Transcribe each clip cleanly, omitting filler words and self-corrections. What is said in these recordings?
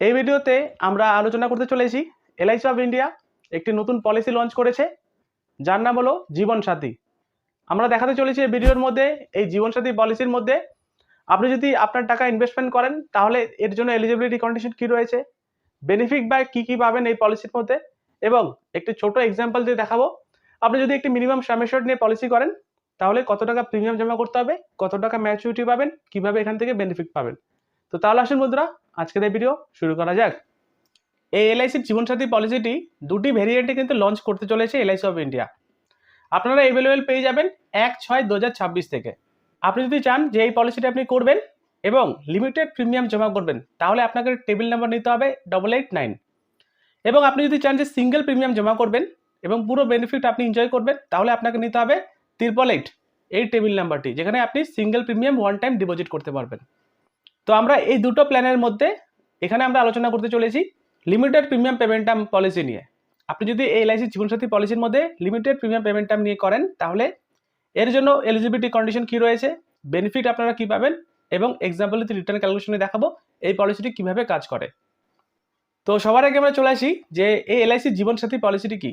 এই ভিডিওতে আমরা আলোচনা করতে চলেছি এলআইসি অফ ইন্ডিয়া একটি নতুন পলিসি লঞ্চ করেছে যার নাম হলো জীবন সাথী। আমরা দেখাতে চলেছি এই ভিডিওর মধ্যে এই জীবন সাথী পলিসির মধ্যে আপনি যদি আপনার টাকা ইনভেস্টমেন্ট করেন তাহলে এর জন্য এলিজিবিলিটি কন্ডিশন কি রয়েছে, বেনিফিট বা কি পাবেন এই পলিসির মধ্যে, এবং একটি ছোট এক্সাম্পল দিয়ে দেখাবো আপনি যদি একটি মিনিমাম সাম অ্যাসিওর্ড নিয়ে পলিসি করেন তাহলে কত টাকা প্রিমিয়াম জমা করতে হবে, কত টাকা ম্যাচুরিটি পাবেন, কিভাবে এখান থেকে বেনিফিট পাবেন। তো তাহলে আসুন বন্ধুরা, আজকের এই ভিডিও শুরু করা যাক। এই এলআইসির জীবনসাথী পলিসিটি দুটি ভেরিয়েন্টে কিন্তু লঞ্চ করতে চলেছে এলআইসি অফ ইন্ডিয়া। আপনারা অ্যাভেলেবেল পেয়ে যাবেন 1/6/2026 থেকে। আপনি যদি চান যে এই পলিসিটা আপনি করবেন এবং লিমিটেড প্রিমিয়াম জমা করবেন তাহলে আপনাকে টেবিল নাম্বার নিতে হবে 889, এবং আপনি যদি চান যে সিঙ্গেল প্রিমিয়াম জমা করবেন এবং পুরো বেনিফিট আপনি এনজয় করবেন তাহলে আপনাকে নিতে হবে 888, এই টেবিল নাম্বারটি, যেখানে আপনি single premium one time deposit করতে পারবেন। তো আমরা এই দুটো প্ল্যানের মধ্যে এখানে আমরা আলোচনা করতে চলেছি limited premium payment term policy নিয়ে। আপনি যদি এই এলআইসি জীবনসাথী পলিসির মধ্যে লিমিটেড প্রিমিয়াম পেমেন্ট টার্ম নিয়ে করেন তাহলে এর জন্য এলিজিবিলিটি কন্ডিশন কি রয়েছে, বেনিফিট আপনারা কি পাবেন, এবং এক্সাম্পল রিটার্ন ক্যালকুলেশনে দেখাবো এই পলিসিটি কিভাবে কাজ করে। তো সবার আগে আমরা চলে আসি যে এই এলআইসি জীবনসাথী পলিসিটি কি।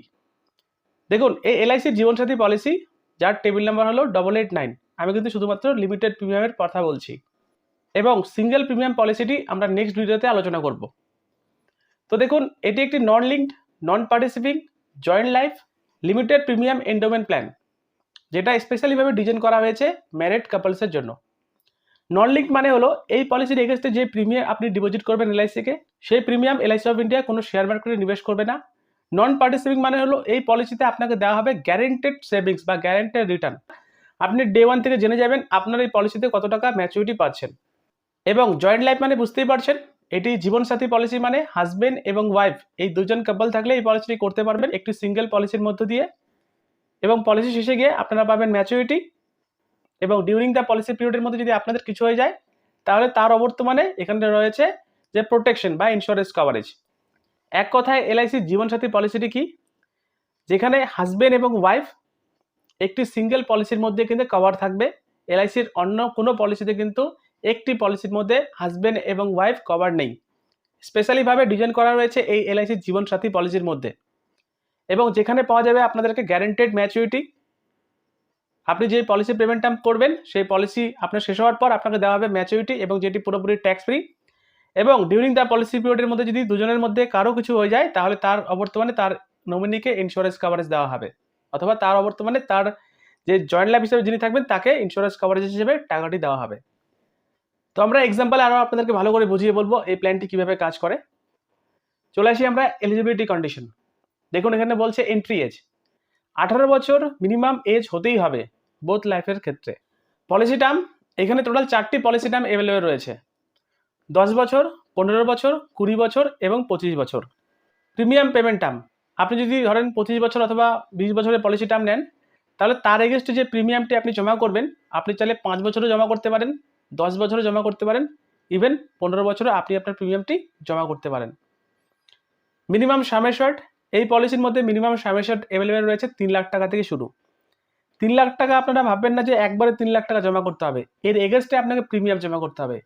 দেখুন, এই এলআইসি জীবনসাথী পলিসি যার টেবিল নাম্বার হলো 889, আমি কিন্তু শুধুমাত্র লিমিটেড প্রিমিয়ামের কথা বলছি, এবং সিঙ্গেল প্রিমিয়াম পলিসিটি আমরা নেক্সট ভিডিওতে আলোচনা করব। তো দেখুন, এটি একটি non linked, non participating, joint life limited premium endowment plan, যেটা স্পেশালিভাবে ডিজাইন করা হয়েছে ম্যারিড কাপলসের জন্য। নন লিঙ্ক মানে হলো এই পলিসির এগেন্সটে যে প্রিমিয়াম আপনি ডিপোজিট করবেন এলআইসিকে, সেই প্রিমিয়াম এলআইসি অফ ইন্ডিয়া কোনো শেয়ার মার্কেটে নিবেশ করবে না। নন পার্টিসিপিং মানে হলো এই পলিসিতে আপনাকে দেওয়া হবে গ্যারেন্টেড সেভিংস বা গ্যারেন্টেড রিটার্ন। আপনি ডে ওয়ান থেকে জেনে যাবেন আপনার এই পলিসিতে কত টাকা ম্যাচুরিটি পাচ্ছেন। এবং জয়েন্ট লাইফ মানে বুঝতেই পারছেন, এটি জীবনসাথী পলিসি মানে হাজবেন্ড এবং ওয়াইফ এই দুজন কাপল থাকলে এই পলিসিটি করতে পারবেন একটি সিঙ্গেল পলিসির মধ্য দিয়ে, এবং পলিসি শেষে গিয়ে আপনারা পাবেন ম্যাচুরিটি, এবং ডিউরিং দ্য পলিসি পিরিয়ডের মধ্যে যদি আপনাদের কিছু হয়ে যায় তাহলে তার অবর্তমানে এখানে রয়েছে যে প্রোটেকশন বা ইন্স্যুরেন্স কভারেজ। এক কথায় এলআইসি জীবনসাথী পলিসিটি কি, যেখানে হাজবেন্ড এবং ওয়াইফ একটি সিঙ্গেল পলিসির মধ্যে কিন্তু কভার থাকবে। এলআইসির অন্য কোনো পলিসিতে কিন্তু একটি পলিসির মধ্যে হাজবেন্ড এবং ওয়াইফ কভার নেই, স্পেশালিভাবে ডিজাইন করা রয়েছে এই এলআইসি জীবনসাথী পলিসির মধ্যে, এবং যেখানে পাওয়া যাবে আপনাদেরকে গ্যারেন্টেড ম্যাচুরিটি। আপনি যে পলিসি পেমেন্ট টার্ম করবেন সেই পলিসি আপনার শেষ হওয়ার পর আপনাকে দেওয়া হবে ম্যাচুরিটি, এবং যেটি পুরোপুরি ট্যাক্স ফ্রি। এবং ডিউরিং দ্য পলিসি পিরিয়ডের মধ্যে যদি দুজনের মধ্যে কারো কিছু হয়ে যায় তাহলে তার অবর্তমানে তার নমিনিকে ইন্স্যুরেন্স কভারেজ দেওয়া হবে, অথবা তার অবর্তমানে তার যে জয়েন্ট লাইফ হিসেবে যিনি থাকবেন তাকে ইন্স্যুরেন্স কভারেজ হিসেবে টাকাটি দেওয়া হবে। তো আমরা এক্সাম্পল আরও আপনাদেরকে ভালো করে বুঝিয়ে বলবো এই প্ল্যানটি কিভাবে কাজ করে। চলে আসি আমরা এলিজিবিলিটি কন্ডিশন। দেখুন, এখানে বলছে এন্ট্রি এজ 18 বছর মিনিমাম এজ হতেই হবে বোথ লাইফের ক্ষেত্রে। পলিসি টার্ম, এখানে টোটাল 4টি পলিসি টার্ম অ্যাভেলেবেল রয়েছে: 10 বছর, 15 বছর, 20 বছর এবং 25 বছর। প্রিমিয়াম পেমেন্ট টার্ম, আপনি যদি ধরেন 25 বছর অথবা 20 বছরের পলিসি টার্ম নেন তাহলে তার এগেনস্টে যে প্রিমিয়ামটি আপনি জমা করবেন আপনি চাইলে 5 বছরও জমা করতে পারেন, 10 বছরও জমা করতে পারেন, ইভেন 15 বছরও আপনি আপনার প্রিমিয়ামটি জমা করতে পারেন। মিনিমাম সাম অ্যাসিওর্ড, এই পলিসির মধ্যে মিনিমাম সাম অ্যাসিওর্ড অ্যাভেলেবেল রয়েছে 3 লাখ টাকা থেকে শুরু। 3 লাখ টাকা আপনারা ভাববেন না যে একবারে 3 লাখ টাকা জমা করতে হবে, এর এগেনস্টে আপনাকে প্রিমিয়াম জমা করতে হবে।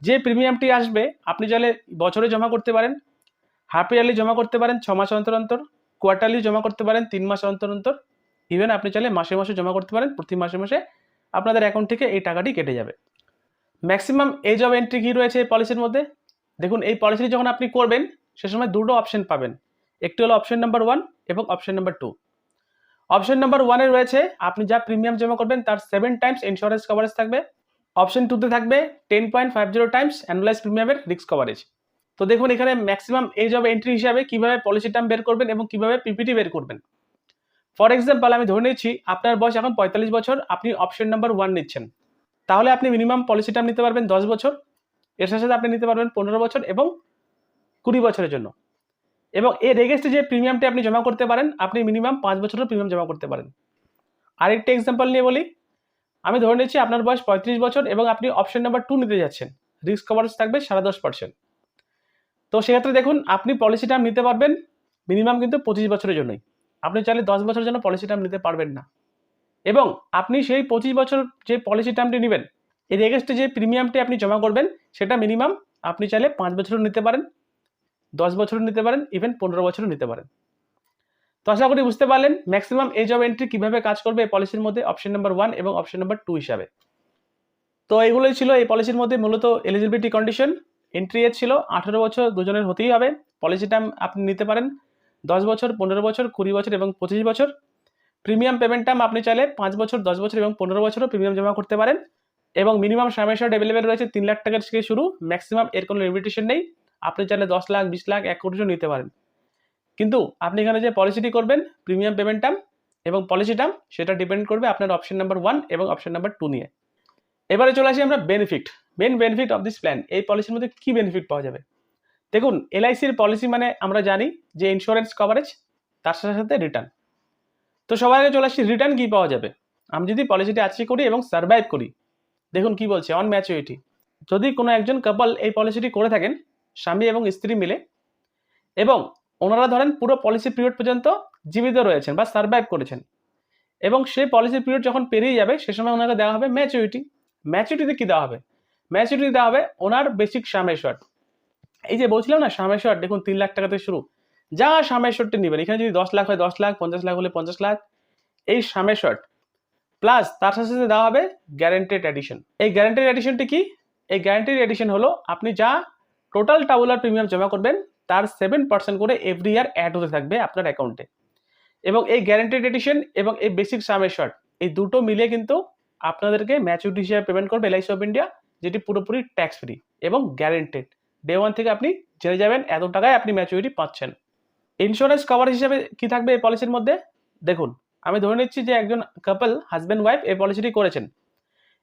যে প্রিমিয়ামটি আসবে আপনি চাইলে বছরে জমা করতে পারেন, হাফ ইয়ারলি জমা করতে পারেন 6 মাস অন্তর অন্তর, কোয়ার্টারলি জমা করতে পারেন 3 মাস অন্তর অন্তর, ইভেন আপনি চাইলে মাসে মাসে জমা করতে পারেন, প্রতি মাসে মাসে আপনাদের অ্যাকাউন্ট থেকে এই টাকাটি কেটে যাবে। ম্যাক্সিমাম এজ অফ এন্ট্রি কী রয়েছে এই পলিসির মধ্যে। দেখুন, এই পলিসিটি যখন আপনি করবেন সে সময় দুটো অপশন পাবেন, একটি হলো অপশন নাম্বার 1 এবং অপশন নাম্বার 2। অপশন নাম্বার 1-এ রয়েছে আপনি যা প্রিমিয়াম জমা করবেন তার 7 টাইমস ইন্স্যুরেন্স কভারেজ থাকবে। অপশন 2-তে থাকবে 10.50 টাইমস অ্যানুয়ালাইজ প্রিমিয়ামের রিস্ক কভারেজ। তো দেখুন, এখানে ম্যাক্সিমাম এজ অফ এন্ট্রি হিসাবে কিভাবে পলিসি টার্ম বের করবেন এবং কিভাবে পিপিটি বের করবেন। ফর এক্সাম্পল, আমি ধরে নিচ্ছি আপনার বয়স এখন 45 বছর, আপনি অপশন নাম্বার 1 নিচ্ছেন, তাহলে আপনি মিনিমাম পলিসি টার্ম নিতে পারবেন 10 বছর, এর সাথে সাথে আপনি নিতে পারবেন 15 বছর এবং 20 বছরের জন্য। এবং এর এগেন্সটে যে প্রিমিয়ামটি আপনি জমা করতে পারেন আপনি মিনিমাম 5 বছরের প্রিমিয়াম জমা করতে পারেন। আরেকটা এক্সাম্পল নিয়ে বলি, আমি ধরে নিচ্ছি আপনার বয়স 35 বছর এবং আপনি অপশন নাম্বার 2 নিতে যাচ্ছেন, রিস্ক কভারেজ থাকবে 10.5%। তো সেক্ষেত্রে দেখুন, আপনি পলিসি টার্ম নিতে পারবেন মিনিমাম কিন্তু 25 বছরের জন্যই, আপনি চাইলে 10 বছরের জন্য পলিসি টার্ম নিতে পারবেন না। এবং আপনি সেই 25 বছর যে পলিসি টার্মটি নেবেন এর এগেন্সটে যে প্রিমিয়ামটি আপনি জমা করবেন সেটা মিনিমাম আপনি চাইলে 5 বছরও নিতে পারেন, 10 বছরও নিতে পারেন, ইভেন 15 বছরও নিতে পারেন। তো আশা করি বুঝতে পারলেন ম্যাক্সিমাম এজ অফ এন্ট্রি কিভাবে কাজ করবে এই পলিসির মধ্যে অপশন নাম্বার 1 এবং অপশন নাম্বার 2 হিসাবে। তো এগুলোই ছিল এই পলিসির মধ্যে মূলত এলিজিবিলিটি কন্ডিশন। এন্ট্রি এজ ছিল 18 বছর, দুজনের হতেই হবে। পলিসি টার্ম আপনি নিতে পারেন 10 বছর, 15 বছর, 20 বছর এবং 25 বছর। প্রিমিয়াম পেমেন্ট টার্ম আপনি চাইলে 5 বছর, 10 বছর এবং 15 বছরও প্রিমিয়াম জমা করতে পারেন। এবং মিনিমাম সাম অ্যাসিওর্ড অ্যাভেলেবেল রয়েছে 3 লাখ টাকা থেকে শুরু, ম্যাক্সিমাম এর কোনো লিমিটেশন নেই। আপনি চাইলে 10 লাখ, 20 লাখ, 1 কোটিও নিতে পারেন। কিন্তু আপনি এখানে যে পলিসিটি করবেন প্রিমিয়াম পেমেন্ট টার্ম এবং পলিসি টার্ম, সেটা ডিপেন্ড করবে আপনার অপশন নাম্বার 1 এবং অপশন নাম্বার 2 নিয়ে। এবারে চলে আসি আমরা benefit, main benefit of this plan. এই পলিসির মধ্যে কি বেনিফিট পাওয়া যাবে? দেখুন, এলআইসির পলিসি মানে আমরা জানি যে ইন্স্যুরেন্স কভারেজ, তার সাথে সাথে রিটার্ন। তো সবার আগে চলে আসি রিটার্ন কি পাওয়া যাবে। আমি যদি পলিসিটি আজকে করি এবং সার্ভাইভ করি, দেখুন কি বলছে, অন ম্যাচুরিটি যদি কোনো একজন কাপল এই পলিসিটি করে থাকেন, স্বামী এবং স্ত্রী মিলে, এবং ওনারা ধরেন পুরো পলিসি পিরিয়ড পর্যন্ত জীবিত রয়েছেন বা সার্ভাইভ করেছেন, এবং সেই পলিসি পিরিয়ড যখন পেরিয়ে যাবে সে সময় ওনাকে দেওয়া হবে ম্যাচুরিটি। ম্যাচুরিটিতে কি দেওয়া হবে? ম্যাচুরিটি দেওয়া হবে ওনার বেসিক সাম অ্যাসিওর্ড। এই যে বলছিলাম না সাম অ্যাসিওর্ড, দেখুন 3 লাখ টাকা থেকে শুরু, যা সাম অ্যাসিওর্ডটি নেবেন, এখানে যদি 10 লাখ হয় 10 লাখ, 50 লাখ হলে 50 লাখ, এই সাম অ্যাসিওর্ড প্লাস তার সাথে সাথে দেওয়া হবে গ্যারান্টেড এডিশন। এই গ্যারান্টেড এডিশনটি কি? এই গ্যারান্টেড এডিশন হলো আপনি যা টোটাল টাউলার প্রিমিয়াম জমা করবেন তার 7% করে এভরি ইয়ার অ্যাড হতে থাকবে আপনার অ্যাকাউন্টে। এবং এই গ্যারান্টেড এডিশন এবং এই বেসিক সাম অ্যাসিওর্ড এই দুটো মিলিয়ে কিন্তু আপনাদেরকে ম্যাচুরিটি হিসেবে পেমেন্ট করবে এলআইসি অফ ইন্ডিয়া, যেটি পুরোপুরি ট্যাক্স ফ্রি এবং গ্যারান্টেড। ডে 1 থেকে আপনি জেনে যাবেন এত টাকায় আপনি ম্যাচুরিটি পাচ্ছেন। ইন্স্যুরেন্স কভার হিসেবে কি থাকবে এই পলিসির মধ্যে? দেখুন, আমি ধরে নিচ্ছি যে একজন কাপল হাজব্যান্ড ওয়াইফ এই পলিসিটি করেছেন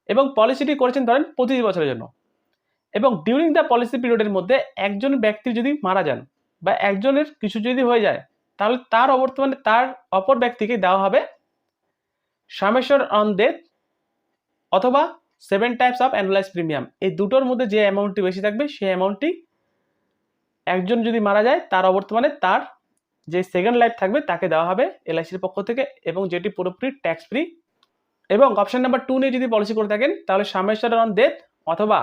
এবং পলিসিটি করেছেন ধরেন 25 বছরের জন্য, এবং ডিউরিং দ্য পলিসি পিরিয়ডের মধ্যে একজন ব্যক্তি যদি মারা যান বা একজনের কিছু যদি হয়ে যায়, তাহলে তার অবর্তমানে তার অপর ব্যক্তিকে দেওয়া হবে সাম অ্যাসিওর্ড অন ডেথ অথবা 7 টাইপস অফ অ্যানুয়ালাইজ প্রিমিয়াম। এই দুটোর মধ্যে যে অ্যামাউন্টটি বেশি থাকবে সেই অ্যামাউন্টটি একজন যদি মারা যায় তার অবর্তমানে তার যে সেকেন্ড লাইফ থাকবে তাকে দেওয়া হবে এলআইসির পক্ষ থেকে, এবং যেটি পুরোপুরি ট্যাক্স ফ্রি। এবং অপশন নাম্বার 2 নিয়ে যদি পলিসি করে থাকেন তাহলে সাম অ্যাসিওর্ড অন ডেথ অথবা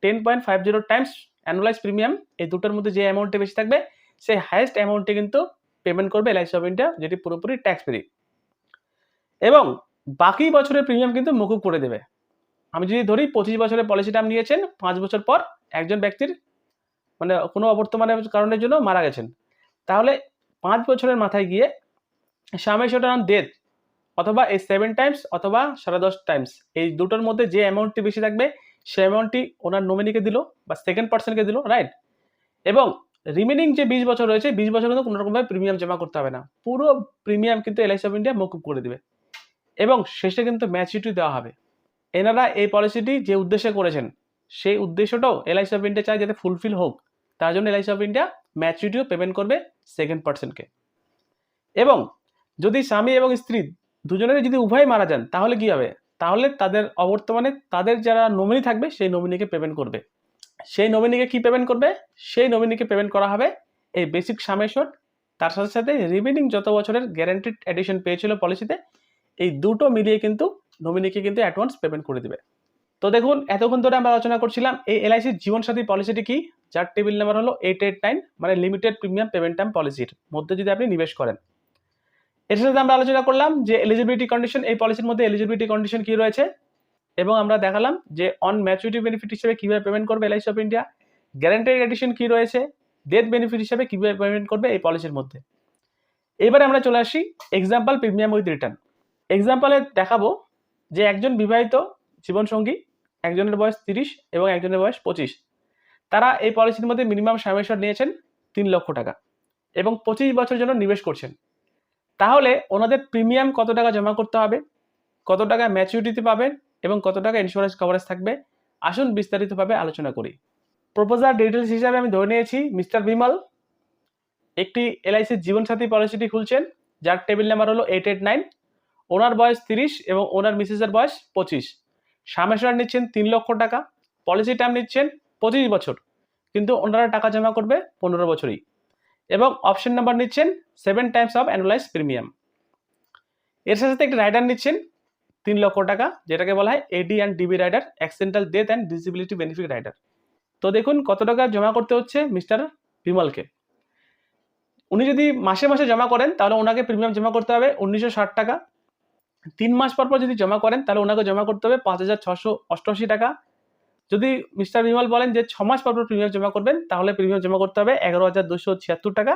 10.50 টাইমস অ্যানুয়ালাইজ প্রিমিয়াম, এই দুটোর মধ্যে যে অ্যামাউন্টটি বেশি থাকবে সেই হাইয়েস্ট অ্যামাউন্টটি কিন্তু পেমেন্ট করবে এলআইসি অফ ইন্ডিয়া, যেটি পুরোপুরি ট্যাক্স ফ্রি। এবং বাকি বছরের প্রিমিয়াম কিন্তু মকুব করে দেবে। আমি যদি ধরি 25 বছরের পলিসি টার্ম নিয়েছেন, 5 বছর পর একজন ব্যক্তির মানে কোনো অবর্তমানের কারণের জন্য মারা গেছেন, তাহলে 5 বছরের মাথায় গিয়ে সাম অ্যাসিওর্ড অন ডেথ অথবা এই 7 টাইমস অথবা 10.5 টাইমস, এই দুটোর মধ্যে যে অ্যামাউন্টটি বেশি থাকবে সেই অ্যামাউন্টটি ওনার নমিনিকে দিল বা সেকেন্ড পার্সনকে দিল, রাইট? এবং রিমেনিং যে 20 বছর রয়েছে 20 বছর কিন্তু কোনো রকমভাবে প্রিমিয়াম জমা করতে হবে না, পুরো প্রিমিয়াম কিন্তু এলআইসি অফ ইন্ডিয়া মকুব করে দিবে এবং শেষে কিন্তু ম্যাচুরিটি দেওয়া হবে। এনারা এই পলিসিটি যে উদ্দেশ্যে করেছেন সেই উদ্দেশ্যটাও এলআইসি অফ ইন্ডিয়া চায় যাতে ফুলফিল হোক, তার জন্য এলআইসি অফ ইন্ডিয়া ম্যাচুরিটিও পেমেন্ট করবে সেকেন্ড পার্সনকে। এবং যদি স্বামী এবং স্ত্রী দুজনেরই যদি উভয় মারা যান তাহলে কি হবে? তাহলে তাদের অবর্তমানে তাদের যারা নমিনি থাকবে সেই নমিনিকে পেমেন্ট করবে। সেই নমিনিকে কি পেমেন্ট করবে? সেই নমিনিকে পেমেন্ট করা হবে এই বেসিক সাম অ্যাসিওর্ড, তার সাথে সাথে রিমেনিং যত বছরের গ্যারান্টেড এডিশন পেয়েছিল পলিসিতে, এই দুটো মিলিয়ে কিন্তু নমিনিকে কিন্তু অ্যাডভান্স পেমেন্ট করে দিবে। তো দেখুন, এতক্ষণ ধরে আমরা আলোচনা করছিলাম এই এলআইসির জীবনসাথী পলিসিটি কি, যার টেবিল নাম্বার হলো 889, মানে লিমিটেড প্রিমিয়াম পেমেন্ট টার্ম পলিসির মধ্যে যদি আপনি নিবেশ করেন। এর সাথে আমরা আলোচনা করলাম যে এলিজিবিলিটি কন্ডিশন, এই পলিসির মধ্যে এলিজিবিলিটি কন্ডিশন কি রয়েছে, এবং আমরা দেখালাম যে অন ম্যাচুরিটি বেনিফিট হিসেবে কিভাবে পেমেন্ট করবে LIC of India, guaranteed addition কি রয়েছে, ডেথ বেনিফিট হিসেবে কিভাবে পেমেন্ট করবে এই পলিসির মধ্যে। এবারে আমরা চলে আসি এক্সাম্পল প্রিমিয়াম উইথ রিটার্ন। এক্সাম্পলে দেখাবো যে একজন বিবাহিত জীবনসঙ্গী, একজনের বয়স 30 এবং একজনের বয়স 25, তারা এই পলিসির মধ্যে মিনিমাম সাম অ্যাসিওর্ড নিয়েছেন 3 লক্ষ টাকা এবং 25 বছরের জন্য নিবেশ করছেন। তাহলে ওনাদের প্রিমিয়াম কত টাকা জমা করতে হবে, কত টাকা ম্যাচুরিটিতে পাবেন এবং কত টাকা ইন্স্যুরেন্স কভারেজ থাকবে, আসুন বিস্তারিতভাবে আলোচনা করি। প্রপোজাল ডিটেলস হিসাবে আমি ধরে নিয়েছি মিস্টার বিমল একটি এলআইসির জীবনসাথী পলিসিটি খুলছেন, যার টেবিল নাম্বার হলো 889। ওনার বয়স 30 এবং ওনার মিসেসের বয়স 25। সাম অ্যাসিওর্ড নিচ্ছেন 3 লক্ষ টাকা, পলিসি টার্ম নিচ্ছেন 25 বছর, কিন্তু ওনারা টাকা জমা করবে 15 বছরই, এবং অপশন নাম্বার নিচ্ছেন 7 টাইমস অফ অ্যানুয়ালাইজ প্রিমিয়াম। এর সাথে সাথে একটি রাইডার নিচ্ছেন 3 লক্ষ টাকা, যেটাকে বলা হয় AD and DB rider, accidental death and disability benefit rider. তো দেখুন কত টাকা জমা করতে হচ্ছে মিস্টার বিমলকে। উনি যদি মাসে মাসে জমা করেন তাহলে ওনাকে প্রিমিয়াম জমা করতে হবে 1960 টাকা। 3 মাস পর পর যদি জমা করেন তাহলে ওনাকে জমা করতে হবে 5688 টাকা। যদি মিস্টার বিমল বলেন যে 6 মাস পর পর প্রিমিয়াম জমা করবেন তাহলে প্রিমিয়াম জমা করতে হবে 11,276 টাকা।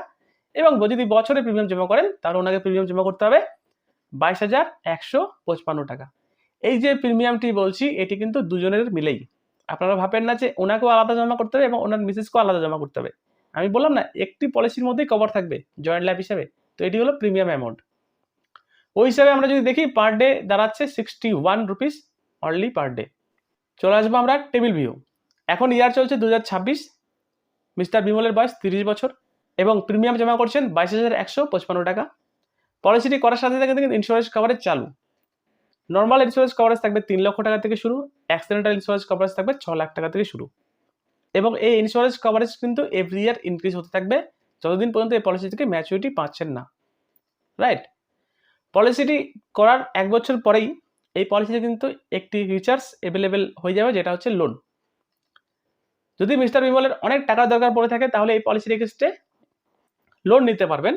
এবং যদি বছরে প্রিমিয়াম জমা করেন তাহলে ওনাকে প্রিমিয়াম জমা করতে হবে 22,155 টাকা। এই যে প্রিমিয়ামটি বলছি এটি কিন্তু দুজনের মিলেই। আপনারা ভাবেন না যে ওনাকেও আলাদা জমা করতে হবে এবং ওনার মিসেসকেও আলাদা জমা করতে হবে। আমি বললাম না একটি পলিসির মধ্যেই কভার থাকবে জয়েন্ট লাইফ হিসাবে। তো এটি হলো প্রিমিয়াম অ্যামাউন্ট। ওই হিসাবে আমরা যদি দেখি পার ডে দাঁড়াচ্ছে 61 রুপিস অনলি পার ডে। চলে আসবো আমরা টেবিল ভিউ। এখন ইয়ার চলছে 2026। মিস্টার বিমলের বয়স 30 বছর এবং প্রিমিয়াম জমা করছেন 22,155 টাকা। পলিসিটি করার সাথে সাথে কিন্তু ইন্স্যুরেন্স কভারেজ চালু। নর্মাল ইন্স্যুরেন্স কভারেজ থাকবে 3 লক্ষ টাকা থেকে শুরু, অ্যাক্সিডেন্টাল ইন্স্যুরেন্স কভারেজ থাকবে 6 লাখ টাকা থেকে শুরু। এবং এই ইন্স্যুরেন্স কভারেজ কিন্তু এভরি ইয়ার ইনক্রিজ হতে থাকবে যতদিন পর্যন্ত এই পলিসি থেকে ম্যাচুরিটি পাচ্ছেন না, রাইট? পলিসিটি করার 1 বছর পরেই এই পলিসিতে কিন্তু একটি ফিচার্স অ্যাভেলেবেল হয়ে যাবে, যেটা হচ্ছে লোন। যদি মিস্টার বিমলের অনেক টাকার দরকার পড়ে থাকে তাহলে এই পলিসির এগেইনস্টে লোন নিতে পারবেন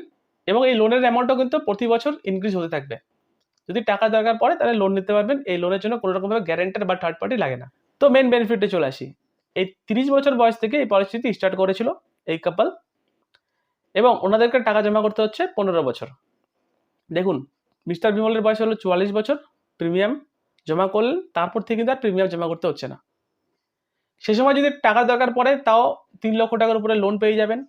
এবং এই লোনের অ্যামাউন্টও কিন্তু প্রতি বছর ইনক্রিজ হতে থাকবে। যদি টাকা দরকার পড়ে তাহলে লোন নিতে পারবেন। এই লোনের জন্য কোনো রকমভাবে গ্যারান্টার বা থার্ড পার্টি লাগে না। তো মেন বেনিফিটে চলে আসি। এই 30 বছর বয়স থেকে এই পলিসিটি স্টার্ট করেছিল এই কাপল এবং ওনাদেরকে টাকা জমা করতে হচ্ছে 15 বছর। দেখুন, মিস্টার বিমলের বয়স হলো 44 বছর, প্রিমিয়াম জমা করলেন, তারপর থেকে কিন্তু আর প্রিমিয়াম জমা করতে হচ্ছে না। সে সময় যদি টাকার দরকার পড়ে তাও 3 লক্ষ টাকার উপরে লোন পেয়ে যাবেন।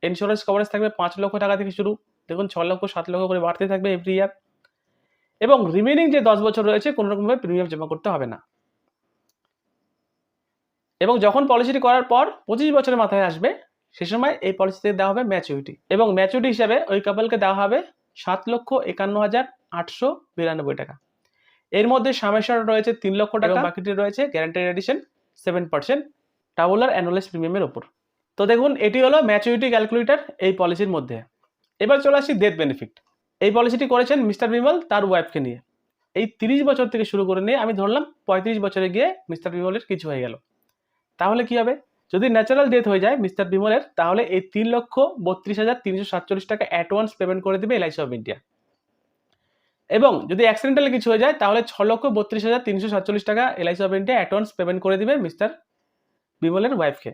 ইন্স্যুরেন্স কভারেজ থাকবে 5 লক্ষ টাকা থেকে শুরু, দেখুন 6 লক্ষ 7 লক্ষ করে বাড়তে থাকবে এভরি ইয়ার। এবং রিমেনিং যে 10 বছর রয়েছে কোনো রকমভাবে প্রিমিয়াম জমা করতে হবে না। এবং যখন পলিসিটি করার পর 25 বছরের মাথায় আসবে সে সময় এই পলিসিতে দেওয়া হবে ম্যাচুরিটি এবং ম্যাচুরিটি হিসাবে ওই কাপলকে দেওয়া হবে 7,51,892 টাকা। এর মধ্যে সামেশন রয়েছে 3 লক্ষ টাকা, বাকিটি রয়েছে গ্যারান্টেড এডিশন 7% ট্রাভেলার অ্যানুয়ালাইজ প্রিমিয়ামের উপর। তো দেখুন, এটি হলো ম্যাচুরিটি ক্যালকুলেটর এই পলিসির মধ্যে। এবার চলে আসি ডেথ বেনিফিট। এই পলিসিটি করেছেন মিস্টার বিমল তার ওয়াইফকে নিয়ে। এই 30 বছর থেকে শুরু করে নিয়ে আমি ধরলাম 35 বছরে গিয়ে মিস্টার বিমলের কিছু হয়ে গেল, তাহলে কি হবে? যদি ন্যাচারাল ডেথ হয়ে যায় মিস্টার বিমলের তাহলে এই 3,32,347 টাকা অ্যাডভান্স পেমেন্ট করে দেবে এলআইসি অফ ইন্ডিয়া। এবং যদি অ্যাক্সিডেন্টালি কিছু হয়ে যায় তাহলে 6,32,347 টাকা LIC of India advance payment করে দিবে মিস্টার বিমলের ওয়াইফকে।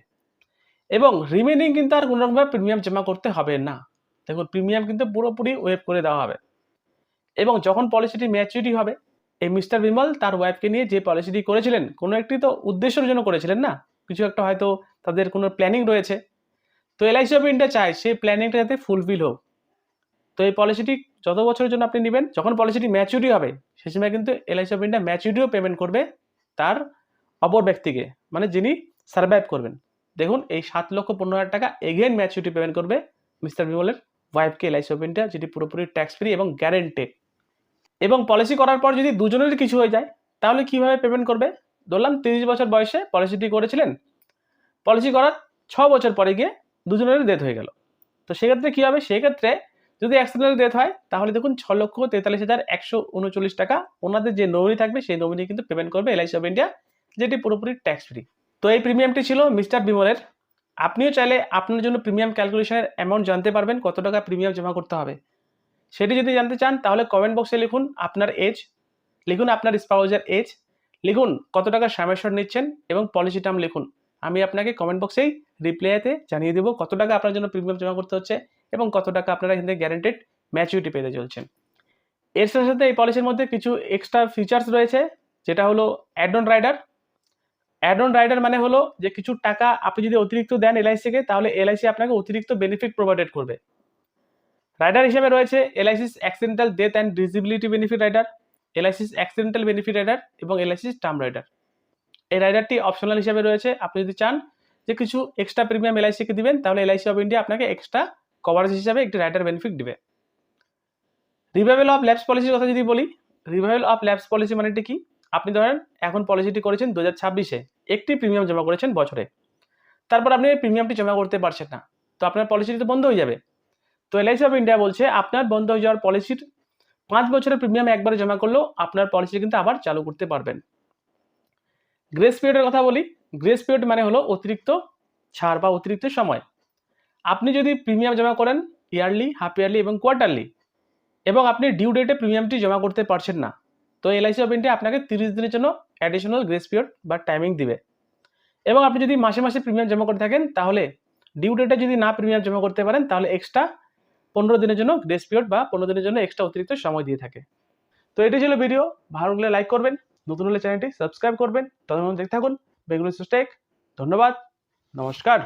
এবং রিমেনিং কিন্তু আর কোনো রকমভাবে প্রিমিয়াম জমা করতে হবে না। দেখুন, প্রিমিয়াম কিন্তু পুরোপুরি ওয়েভ করে দেওয়া হবে। এবং যখন পলিসিটি ম্যাচুরিটি হবে এই মিস্টার বিমল তার ওয়াইফকে নিয়ে যে পলিসিটি করেছিলেন কোনো একটি তো উদ্দেশ্যের জন্য করেছিলেন না, কিছু একটা হয়তো তাদের কোনো প্ল্যানিং রয়েছে। তো এলআইসি অফ ইন্ডিয়া চায় সেই প্ল্যানিংটা যাতে ফুলফিল হোক। তো এই পলিসিটি যত বছরের জন্য আপনি নেবেন, যখন পলিসিটি ম্যাচুরিটি হবে সে সময় কিন্তু এলআইসি অফ ইন্ডিয়া ম্যাচুরিটিও পেমেন্ট করবে তার অপর ব্যক্তিকে, মানে যিনি সার্ভাইভ করবেন। দেখুন, এই 7,15,000 টাকা এগেইন ম্যাচুরিটি পেমেন্ট করবে মিস্টার বিমলের ওয়াইফকে এলআইসি অফ ইন্ডিয়া, যেটি পুরোপুরি ট্যাক্স ফ্রি এবং গ্যারেন্টেড। এবং পলিসি করার পর যদি দুজনেরই কিছু হয়ে যায় তাহলে কিভাবে পেমেন্ট করবে? ধরলাম 30 বছর বয়সে পলিসিটি করেছিলেন, পলিসি করার 6 বছর পরে গিয়ে দুজনেরই ডেথ হয়ে গেল। তো সেক্ষেত্রে কী হবে? সেক্ষেত্রে যদি অ্যাক্সিডেন্টাল ডেথ হয় তাহলে দেখুন 6,43,139 টাকা ওনাদের যে নমিনি থাকবে সেই নমিনি কিন্তু পেমেন্ট করবে এলআইসি অফ ইন্ডিয়া, যেটি পুরোপুরি ট্যাক্স ফ্রি। তো এই প্রিমিয়ামটি ছিল মিস্টার বিমলের। আপনিও চাইলে আপনার জন্য প্রিমিয়াম ক্যালকুলেশনের অ্যামাউন্ট জানতে পারবেন, কত টাকা প্রিমিয়াম জমা করতে হবে। সেটি যদি জানতে চান তাহলে কমেন্ট বক্সে লিখুন আপনার এজ, লিখুন আপনার স্পাউজের এজ, লিখুন কত টাকা সামেশন নিচ্ছেন এবং পলিসি টার্ম লিখুন। আমি আপনাকে কমেন্ট বক্সেই রিপ্লাইতে জানিয়ে দেবো কত টাকা আপনার জন্য প্রিমিয়াম জমা করতে হচ্ছে এবং কত টাকা আপনারা এখান থেকে গ্যারেন্টেড ম্যাচুরিটি পেতে চলছেন। এর সাথে সাথে এই পলিসির মধ্যে কিছু এক্সট্রা ফিচার্স রয়েছে, যেটা হলো add on rider. Add on rider মানে হলো যে কিছু টাকা আপনি যদি অতিরিক্ত দেন এলআইসিকে তাহলে এলআইসি আপনাকে অতিরিক্ত বেনিফিট প্রোভাইডেড করবে। রাইডার হিসেবে রয়েছে LIC's accidental death and disability benefit rider, LIC's accidental benefit rider এবং এলআইসিস টার্ম রাইডার। এই রাইডারটি অপশনাল হিসেবে রয়েছে। আপনি যদি চান যে কিছু এক্সট্রা প্রিমিয়াম এলআইসিকে দিবেন তাহলে এলআইসি অফ ইন্ডিয়া আপনাকে এক্সট্রা কভারেজ হিসাবে একটি রাইডার বেনিফিট দিবে। রিভাইভাল অফ ল্যাপস পলিসির কথা যদি বলি, রিভাইভাল অফ ল্যাপস পলিসি মানেটি কি? আপনি ধরেন এখন পলিসিটি করেছেন 2026-এ, একটি প্রিমিয়াম জমা করেছেন বছরে, তারপর আপনি প্রিমিয়ামটি জমা করতে পারছেন না, তো আপনার পলিসিটি তো বন্ধ হয়ে যাবে। তো এলআইসি অফ ইন্ডিয়া বলছে আপনার বন্ধ হয়ে যাওয়ার পলিসির 5 বছরের প্রিমিয়াম একবারে জমা করলেও আপনার পলিসি কিন্তু আবার চালু করতে পারবেন। গ্রেস পিরিয়ডের কথা বলি, গ্রেস পিরিয়ড মানে হলো অতিরিক্ত ছাড় বা অতিরিক্ত সময়। আপনি যদি প্রিমিয়াম জমা করেন ইয়ারলি, হাফ ইয়ারলি এবং কোয়ার্টারলি, এবং আপনি ডিউ ডেটে প্রিমিয়ামটি জমা করতে পারছেন না, তো এলআইসি অফ ইন্ডিয়া আপনাকে 30 দিনের জন্য অ্যাডিশনাল গ্রেস পিরিয়ড বা টাইমিং দিবে। এবং আপনি যদি মাসে মাসে প্রিমিয়াম জমা করে থাকেন, তাহলে ডিউ ডেটে যদি না প্রিমিয়াম জমা করতে পারেন, তাহলে এক্সট্রা 15 দিনের জন্য গ্রেস পিরিয়ড বা 15 দিনের জন্য এক্সট্রা অতিরিক্ত সময় দিয়ে থাকে। তো এটাই ছিল ভিডিও। ভালো লাগলে লাইক করবেন, নতুন হলে চ্যানেলটি সাবস্ক্রাইব করবেন। ততক্ষণ দেখতে থাকুন বেঙ্গলি টেক। ধন্যবাদ, নমস্কার।